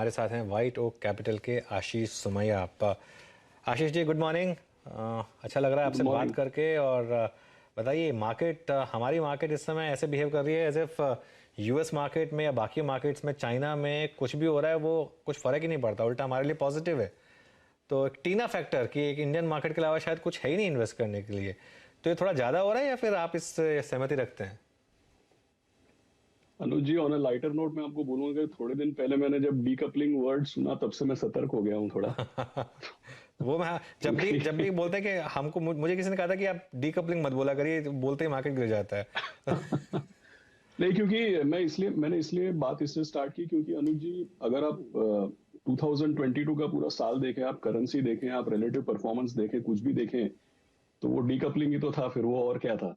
हमारे साथ हैं वाइट ओक कैपिटल के आशीष सुमैया। आप आशीष जी, गुड मॉर्निंग। अच्छा लग रहा है गुड आपसे बात मॉर्निंग। करके। और बताइए, मार्केट हमारी मार्केट इस समय ऐसे बिहेव कर रही है एज इफ यूएस मार्केट में या बाकी मार्केट्स में चाइना में कुछ भी हो रहा है वो कुछ फ़र्क ही नहीं पड़ता, उल्टा हमारे लिए पॉजिटिव है। तो एक टीना फैक्टर कि एक इंडियन मार्केट के अलावा शायद कुछ है ही नहीं इन्वेस्ट करने के लिए, तो ये थोड़ा ज़्यादा हो रहा है या फिर आप इससे सहमति रखते हैं? अनुज जी, ऑन अ लाइटर नोट मैं आपको बोलूंगा कि थोड़े दिन पहले मैंने जब डीकपलिंग वर्ड सुना तब से मैं सतर्क हो गया हूँ थोड़ा। वो मैं जब भी क्योंकि बोलते हैं कि हमको मुझे किसी ने कहा था कि आप डीकपलिंग मत बोला करिए, तो बोलते ही मार्केट गिर जाता है। नहीं, क्योंकि मैंने इसलिए बात इससे स्टार्ट की क्योंकि अनुज जी, अगर आप 2022 का पूरा साल देखें, आप करेंसी देखें, आप रिलेटिव परफॉर्मेंस देखें, कुछ भी देखें, तो वो डीकपलिंग ही तो था, फिर वो और क्या था।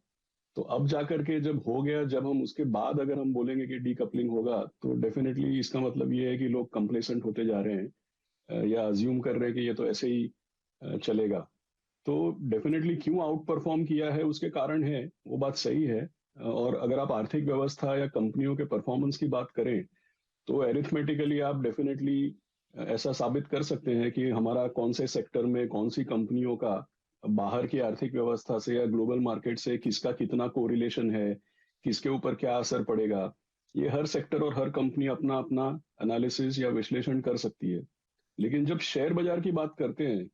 तो अब जाकर के जब हो गया, जब हम उसके बाद अगर हम बोलेंगे कि डीकपलिंग होगा, तो डेफिनेटली इसका मतलब ये है कि लोग कंप्लेसेंट होते जा रहे हैं, या अज्यूम कर रहे हैं कि ये तो ऐसे ही चलेगा। तो डेफिनेटली क्यों आउट परफॉर्म किया है उसके कारण है, वो बात सही है। और अगर आप आर्थिक व्यवस्था या कंपनियों के परफॉर्मेंस की बात करें, तो एरिथमेटिकली आप डेफिनेटली ऐसा साबित कर सकते हैं कि हमारा कौन से सेक्टर में कौन सी कंपनियों का बाहर की आर्थिक व्यवस्था से या ग्लोबल मार्केट से किसका कितना कोरिलेशन है, किसके ऊपर क्या असर पड़ेगा। ये हर सेक्टर और हर कंपनी अपना अपना एनालिसिस या विश्लेषण कर सकती है। लेकिन जब शेयर बाजार की बात करते हैं,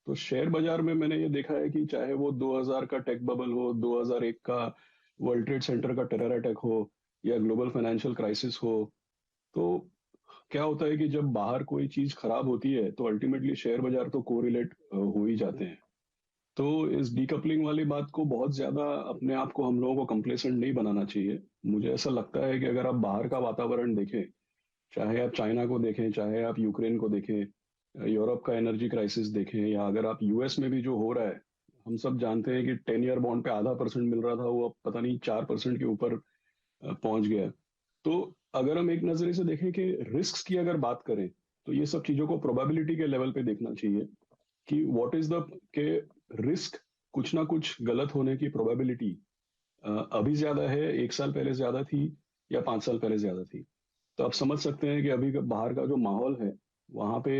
तो शेयर बाजार में मैंने ये देखा है कि चाहे वो 2000 का टेक बबल हो, 2001 का वर्ल्ड ट्रेड सेंटर का टेरर अटैक हो, या ग्लोबल फाइनेंशियल क्राइसिस हो, तो क्या होता है कि जब बाहर कोई चीज खराब होती है तो अल्टीमेटली शेयर बाजार तो कोरिलेट हो ही जाते हैं। तो इस डीकपलिंग वाली बात को बहुत ज्यादा अपने आप को हम लोगों को कंप्लेसेंट नहीं बनाना चाहिए। मुझे ऐसा लगता है कि अगर आप बाहर का वातावरण देखें, चाहे आप चाइना को देखें, चाहे आप यूक्रेन को देखें, यूरोप का एनर्जी क्राइसिस देखें, या अगर आप यूएस में भी जो हो रहा है, हम सब जानते हैं कि 10 ईयर बॉन्ड पे आधा परसेंट मिल रहा था, वो अब पता नहीं 4% के ऊपर पहुंच गया है। तो अगर हम एक नजरिए से देखें कि रिस्क की अगर बात करें, तो ये सब चीजों को प्रोबेबिलिटी के लेवल पे देखना चाहिए कि व्हाट इज द के रिस्क, कुछ ना कुछ गलत होने की प्रोबेबिलिटी अभी ज्यादा है, 1 साल पहले ज्यादा थी, या 5 साल पहले ज्यादा थी। तो आप समझ सकते हैं कि अभी का बाहर का जो माहौल है, वहाँ पे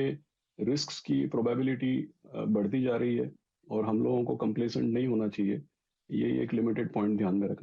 रिस्क की प्रोबेबिलिटी बढ़ती जा रही है, और हम लोगों को कंप्लेसेंट नहीं होना चाहिए। ये एक लिमिटेड पॉइंट ध्यान में रखना।